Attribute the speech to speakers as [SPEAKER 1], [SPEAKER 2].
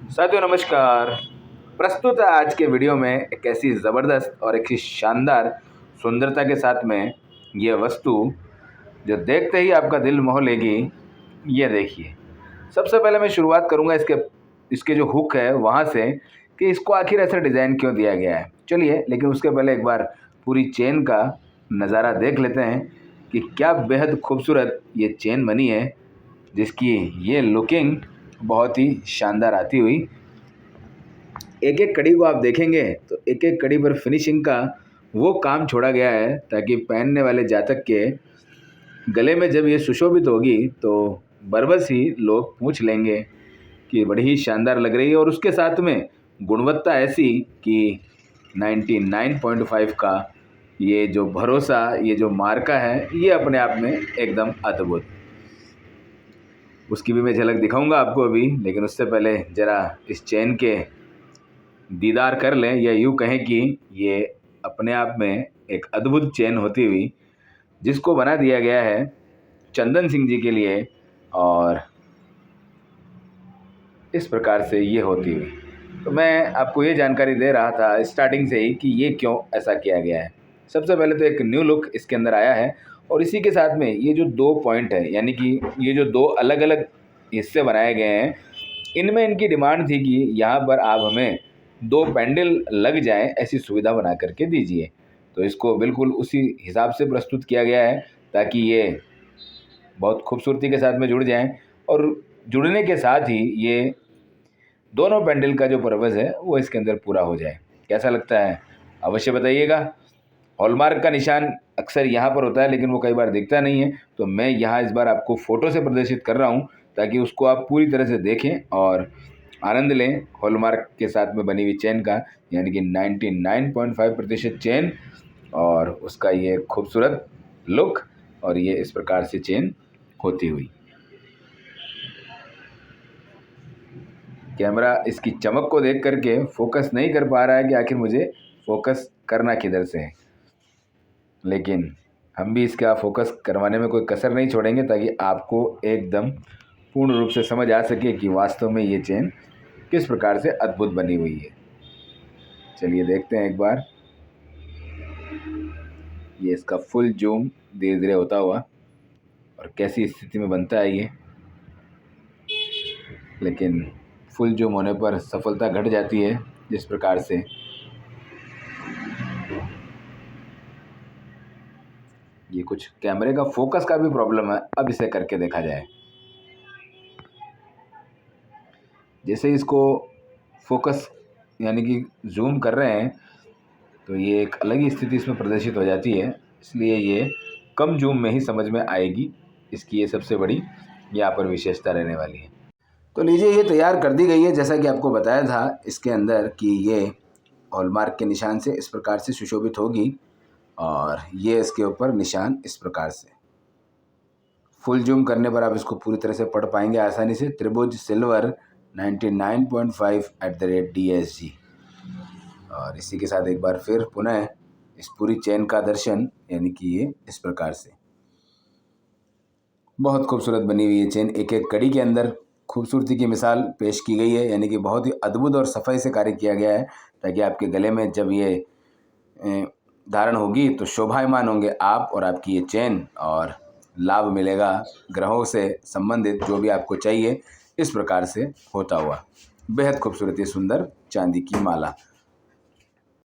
[SPEAKER 1] साथियों नमस्कार। प्रस्तुत है आज के वीडियो में एक ऐसी ज़बरदस्त और एक ही शानदार सुंदरता के साथ में ये वस्तु जो देखते ही आपका दिल मोह लेगी। ये देखिए, सबसे पहले मैं शुरुआत करूँगा इसके इसके जो हुक है वहाँ से कि इसको आखिर ऐसा डिज़ाइन क्यों दिया गया है। चलिए, लेकिन उसके पहले एक बार पूरी चेन का नज़ारा देख लेते हैं कि क्या बेहद खूबसूरत ये चेन बनी है, जिसकी ये लुकिंग बहुत ही शानदार आती हुई। एक एक कड़ी को आप देखेंगे तो एक एक कड़ी पर फिनिशिंग का वो काम छोड़ा गया है ताकि पहनने वाले जातक के गले में जब ये सुशोभित होगी तो बरबस ही लोग पूछ लेंगे कि बड़ी ही शानदार लग रही है। और उसके साथ में गुणवत्ता ऐसी कि 99.5 का ये जो भरोसा, ये जो मार्का है, ये अपने आप में एकदम अद्भुत। उसकी भी मैं झलक दिखाऊंगा आपको अभी, लेकिन उससे पहले ज़रा इस चेन के दीदार कर लें, या यूँ कहें कि ये अपने आप में एक अद्भुत चेन होती हुई, जिसको बना दिया गया है चंदन सिंह जी के लिए। और इस प्रकार से ये होती हुई, तो मैं आपको ये जानकारी दे रहा था स्टार्टिंग से ही कि ये क्यों ऐसा किया गया है। सबसे पहले तो एक न्यू लुक इसके अंदर आया है, और इसी के साथ में ये जो दो पॉइंट है, यानी कि ये जो दो अलग अलग हिस्से बनाए गए हैं, इनमें इनकी डिमांड थी कि यहाँ पर आप हमें दो पैंडल लग जाएं, ऐसी सुविधा बना करके दीजिए। तो इसको बिल्कुल उसी हिसाब से प्रस्तुत किया गया है ताकि ये बहुत खूबसूरती के साथ में जुड़ जाएं, और जुड़ने के साथ ही ये दोनों पैंडल का जो पर्पज़ है वो इसके अंदर पूरा हो जाए। कैसा लगता है अवश्य बताइएगा। हॉलमार्क का निशान अक्सर यहाँ पर होता है, लेकिन वो कई बार दिखता नहीं है, तो मैं यहाँ इस बार आपको फ़ोटो से प्रदर्शित कर रहा हूँ ताकि उसको आप पूरी तरह से देखें और आनंद लें हॉलमार्क के साथ में बनी हुई चेन का, यानी कि 99.5% चेन और उसका ये खूबसूरत लुक, और ये इस प्रकार से चेन होती हुई। कैमरा इसकी चमक को देख करके फोकस नहीं कर पा रहा है कि आखिर मुझे फोकस करना किधर से है, लेकिन हम भी इसका फोकस करवाने में कोई कसर नहीं छोड़ेंगे ताकि आपको एकदम पूर्ण रूप से समझ आ सके कि वास्तव में ये चेन किस प्रकार से अद्भुत बनी हुई है। चलिए देखते हैं एक बार ये इसका फुल जूम धीरे धीरे होता हुआ, और कैसी स्थिति में बनता है ये। लेकिन फुल जूम होने पर सफलता घट जाती है, जिस प्रकार से ये कुछ कैमरे का फोकस का भी प्रॉब्लम है। अब इसे करके देखा जाए। जैसे इसको फोकस यानी कि जूम कर रहे हैं तो ये एक अलग ही स्थिति इसमें प्रदर्शित हो जाती है, इसलिए ये कम जूम में ही समझ में आएगी। इसकी ये सबसे बड़ी यहाँ पर विशेषता रहने वाली है। तो लीजिए, ये तैयार कर दी गई है जैसा कि आपको बताया था इसके अंदर कि ये हॉलमार्क के निशान से इस प्रकार से सुशोभित होगी, और ये इसके ऊपर निशान इस प्रकार से। फुल जूम करने पर आप इसको पूरी तरह से पढ़ पाएंगे आसानी से। त्रिभुज सिल्वर 99.5 @DSG। और इसी के साथ एक बार फिर पुनः इस पूरी चेन का दर्शन, यानी कि ये इस प्रकार से बहुत खूबसूरत बनी हुई ये चेन। एक एक कड़ी के अंदर खूबसूरती की मिसाल पेश की गई है, यानी कि बहुत ही अद्भुत और सफाई से कार्य किया गया है ताकि आपके गले में जब ये धारण होगी तो शोभायमान होंगे आप और आपकी ये चेन, और लाभ मिलेगा ग्रहों से संबंधित जो भी आपको चाहिए। इस प्रकार से होता हुआ बेहद खूबसूरत ये सुंदर चांदी की माला।